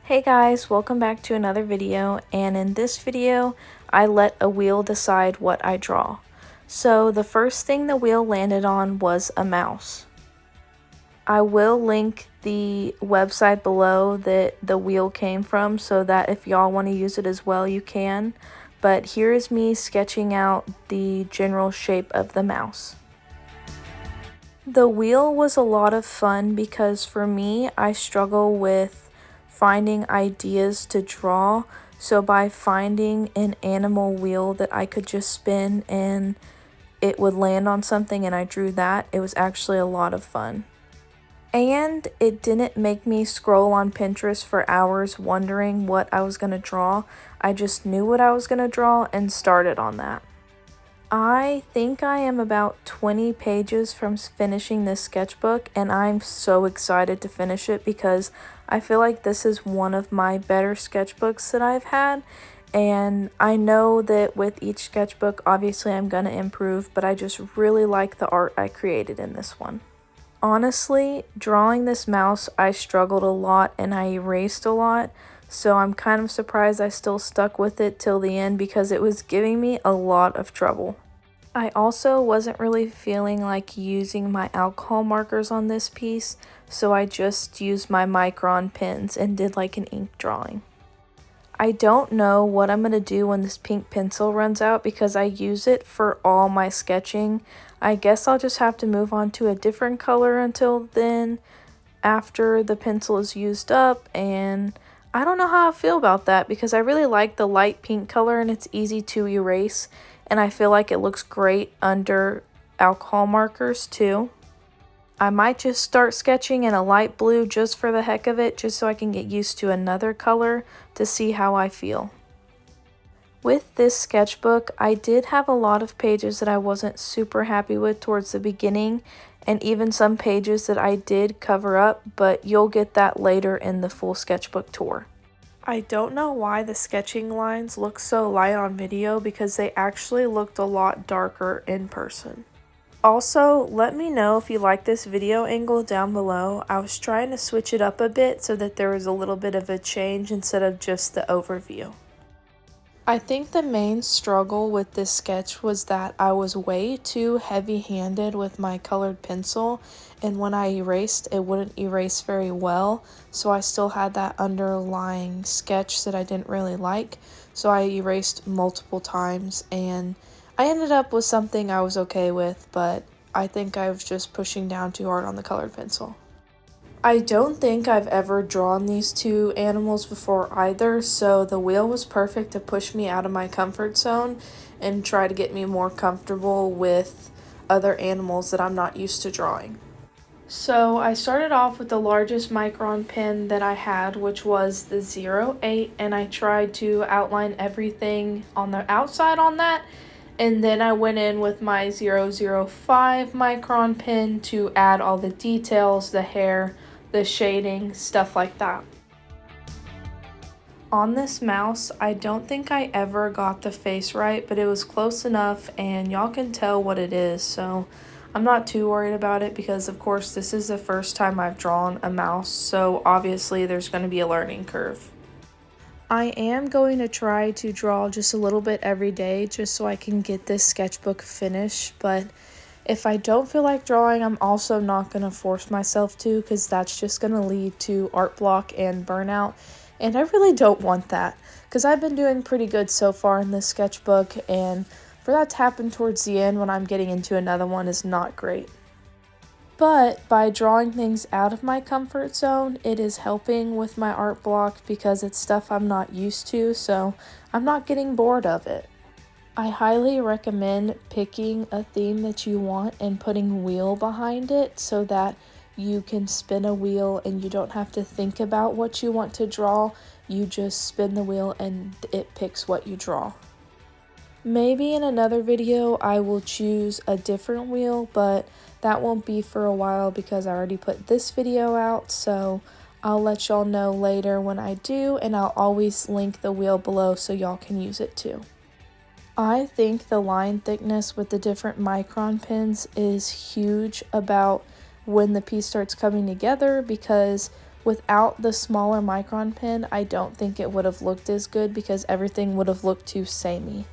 Hey guys, welcome back to another video, and in this video I let a wheel decide what I draw. So the first thing the wheel landed on was a mouse. I will link the website below that the wheel came from so that if y'all want to use it as well you can, but here is me sketching out the general shape of the mouse. The wheel was a lot of fun because for me I struggle with finding ideas to draw, so by finding an animal wheel that I could just spin and it would land on something and I drew that, it was actually a lot of fun. And it didn't make me scroll on Pinterest for hours wondering what I was going to draw. I just knew what I was going to draw and started on that. I think I am about 20 pages from finishing this sketchbook, and I'm so excited to finish it because I feel like this is one of my better sketchbooks that I've had, and I know that with each sketchbook obviously I'm gonna improve, but I just really like the art I created in this one. Honestly, drawing this mouse I struggled a lot and I erased a lot, so I'm kind of surprised I still stuck with it till the end because it was giving me a lot of trouble. I also wasn't really feeling like using my alcohol markers on this piece, so I just used my micron pens and did like an ink drawing. I don't know what I'm going to do when this pink pencil runs out because I use it for all my sketching. I guess I'll just have to move on to a different color until then, after the pencil is used up, and I don't know how I feel about that because I really like the light pink color and it's easy to erase, and I feel like it looks great under alcohol markers too. I might just start sketching in a light blue just for the heck of it, just so I can get used to another color to see how I feel. With this sketchbook, I did have a lot of pages that I wasn't super happy with towards the beginning, and even some pages that I did cover up, but you'll get that later in the full sketchbook tour. I don't know why the sketching lines look so light on video because they actually looked a lot darker in person. Also, let me know if you like this video angle down below. I was trying to switch it up a bit so that there was a little bit of a change instead of just the overview. I think the main struggle with this sketch was that I was way too heavy-handed with my colored pencil, and when I erased, it wouldn't erase very well, so I still had that underlying sketch that I didn't really like, so I erased multiple times, and I ended up with something I was okay with, but I think I was just pushing down too hard on the colored pencil. I don't think I've ever drawn these two animals before either, so the wheel was perfect to push me out of my comfort zone and try to get me more comfortable with other animals that I'm not used to drawing. So I started off with the largest micron pen that I had, which was the 08, and I tried to outline everything on the outside on that, and then I went in with my 005 micron pen to add all the details, the hair, the shading, stuff like that. On this mouse, I don't think I ever got the face right, but it was close enough and y'all can tell what it is, so I'm not too worried about it because of course this is the first time I've drawn a mouse, so obviously there's going to be a learning curve. I am going to try to draw just a little bit every day just so I can get this sketchbook finished, but if I don't feel like drawing, I'm also not going to force myself to because that's just going to lead to art block and burnout, and I really don't want that because I've been doing pretty good so far in this sketchbook, and for that to happen towards the end when I'm getting into another one is not great. But by drawing things out of my comfort zone, it is helping with my art block because it's stuff I'm not used to, so I'm not getting bored of it. I highly recommend picking a theme that you want and putting wheel behind it so that you can spin a wheel and you don't have to think about what you want to draw. You just spin the wheel and it picks what you draw. Maybe in another video I will choose a different wheel, but that won't be for a while because I already put this video out, so I'll let y'all know later when I do, and I'll always link the wheel below so y'all can use it too. I think the line thickness with the different micron pens is huge about when the piece starts coming together because Without the smaller micron pen, I don't think it would have looked as good because everything would have looked too samey.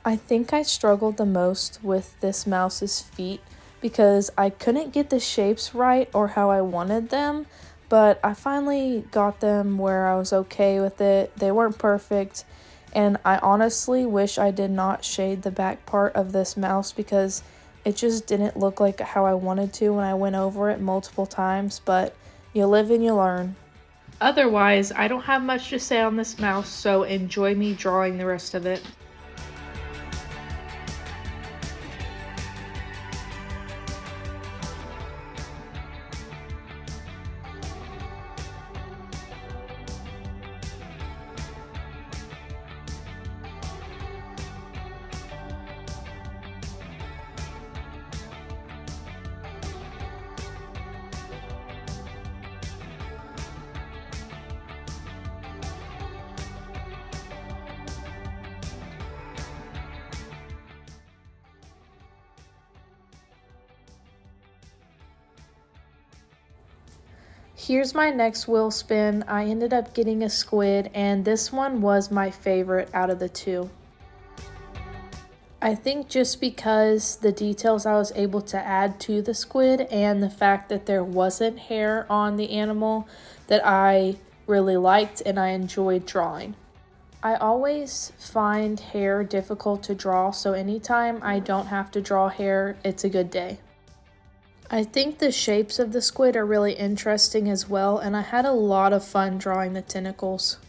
I think I struggled the most with this mouse's feet because I couldn't get the shapes right or how I wanted them, but I finally got them where I was okay with it. They weren't perfect, and I honestly wish I did not shade the back part of this mouse because it just didn't look like how I wanted to when I went over it multiple times, but you live and you learn. Otherwise, I don't have much to say on this mouse, so enjoy me drawing the rest of it. Here's my next wheel spin. I ended up getting a squid, and this one was my favorite out of the two. I think just because the details I was able to add to the squid and the fact that there wasn't hair on the animal that I really liked and I enjoyed drawing. I always find hair difficult to draw, so anytime I don't have to draw hair, it's a good day. I think the shapes of the squid are really interesting as well, and I had a lot of fun drawing the tentacles.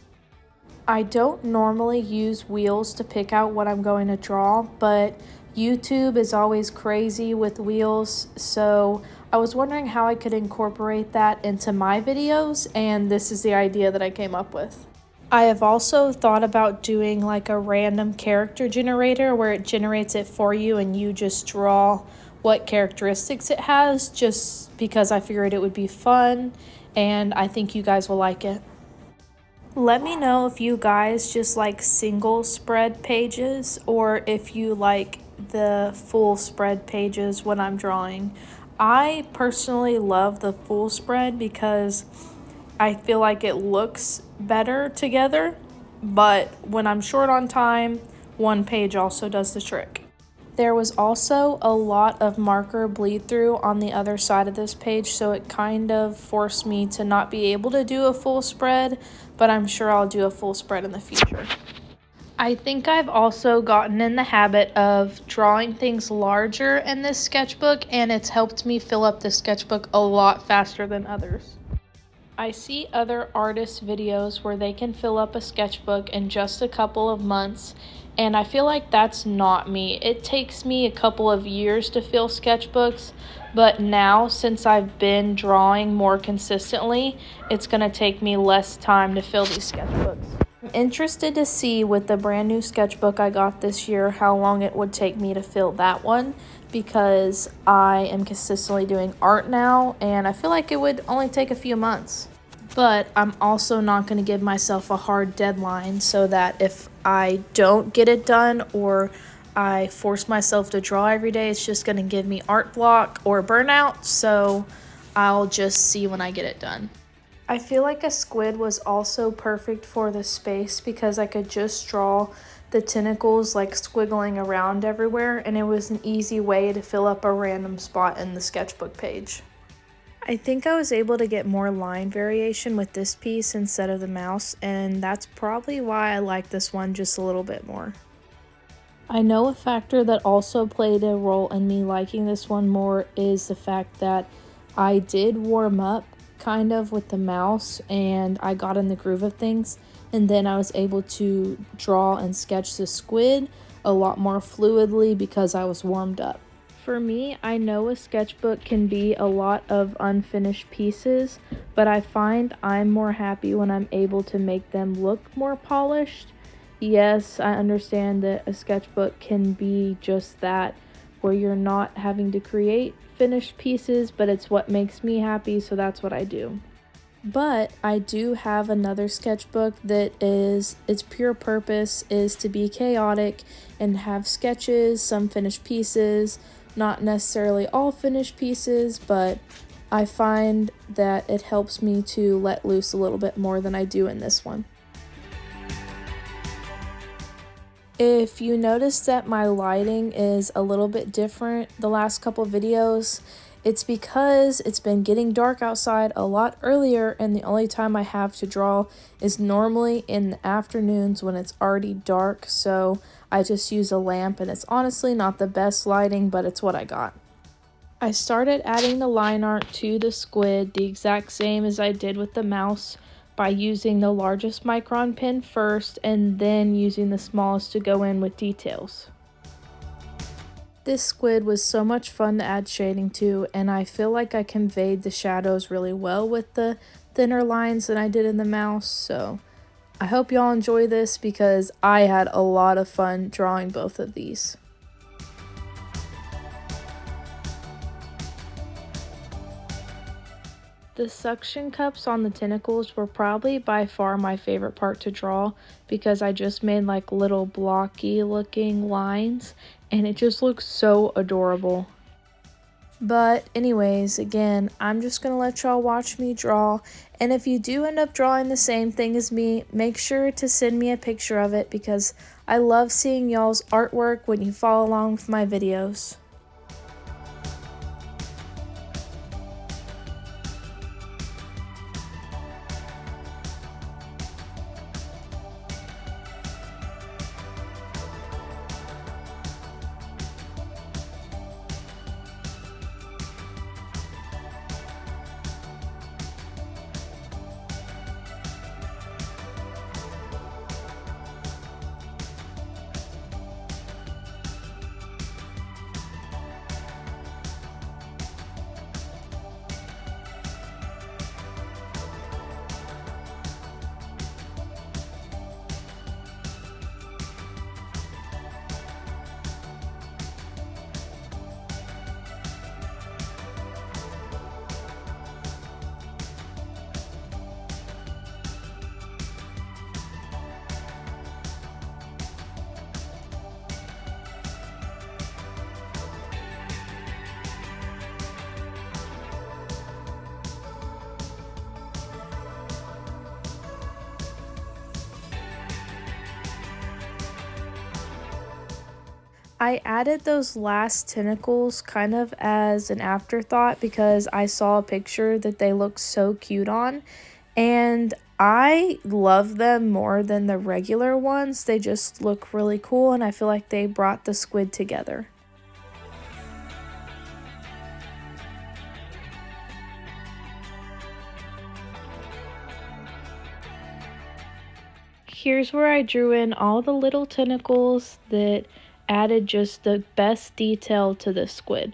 I don't normally use wheels to pick out what I'm going to draw, but YouTube is always crazy with wheels, so I was wondering how I could incorporate that into my videos, and this is the idea that I came up with. I have also thought about doing like a random character generator where it generates it for you and you just draw what characteristics it has, just because I figured it would be fun and I think you guys will like it. Let me know if you guys just like single spread pages or if you like the full spread pages when I'm drawing. I personally love the full spread because I feel like it looks better together, but when I'm short on time, one page also does the trick. There was also a lot of marker bleed through on the other side of this page, so it kind of forced me to not be able to do a full spread, but I'm sure I'll do a full spread in the future. I think I've also gotten in the habit of drawing things larger in this sketchbook, and it's helped me fill up the sketchbook a lot faster than others. I see other artists' videos where they can fill up a sketchbook in just a couple of months, and I feel like that's not me. It takes me a couple of years to fill sketchbooks, but now since I've been drawing more consistently, it's going to take me less time to fill these sketchbooks. I'm interested to see with the brand new sketchbook I got this year how long it would take me to fill that one, because I am consistently doing art now and I feel like it would only take a few months. But I'm also not going to give myself a hard deadline so that if I don't get it done or I force myself to draw every day, it's just going to give me art block or burnout, so I'll just see when I get it done. I feel like a squid was also perfect for the space because I could just draw the tentacles like squiggling around everywhere, and it was an easy way to fill up a random spot in the sketchbook page. I think I was able to get more line variation with this piece instead of the mouse, and that's probably why I like this one just a little bit more. I know a factor that also played a role in me liking this one more is the fact that I did warm up kind of with the mouse and I got in the groove of things, and then I was able to draw and sketch the squid a lot more fluidly because I was warmed up. For me, I know a sketchbook can be a lot of unfinished pieces, but I find I'm more happy when I'm able to make them look more polished. Yes, I understand that a sketchbook can be just that, where you're not having to create finished pieces, but it's what makes me happy, so that's what I do. But I do have another sketchbook that its pure purpose is to be chaotic and have sketches, some finished pieces, not necessarily all finished pieces, but I find that it helps me to let loose a little bit more than I do in this one. If you notice that my lighting is a little bit different the last couple videos, it's because it's been getting dark outside a lot earlier, and the only time I have to draw is normally in the afternoons when it's already dark, so I just use a lamp, and it's honestly not the best lighting, but it's what I got. I started adding the line art to the squid the exact same as I did with the mouse, by using the largest micron pen first and then using the smallest to go in with details. This squid was so much fun to add shading to, and I feel like I conveyed the shadows really well with the thinner lines than I did in the mouse, so I hope y'all enjoy this because I had a lot of fun drawing both of these. The suction cups on the tentacles were probably by far my favorite part to draw because I just made like little blocky looking lines and it just looks so adorable. But anyways, again, I'm just going to let y'all watch me draw, and if you do end up drawing the same thing as me, make sure to send me a picture of it because I love seeing y'all's artwork when you follow along with my videos. I added those last tentacles kind of as an afterthought because I saw a picture that they look so cute on, and I love them more than the regular ones. They just look really cool and I feel like they brought the squid together. Here's where I drew in all the little tentacles that added just the best detail to the squid.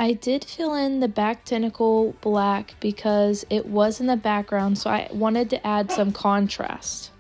I did fill in the back tentacle black because it was in the background, so I wanted to add some contrast.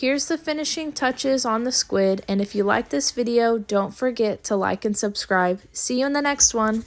Here's the finishing touches on the squid, and if you like this video, don't forget to like and subscribe. See you in the next one.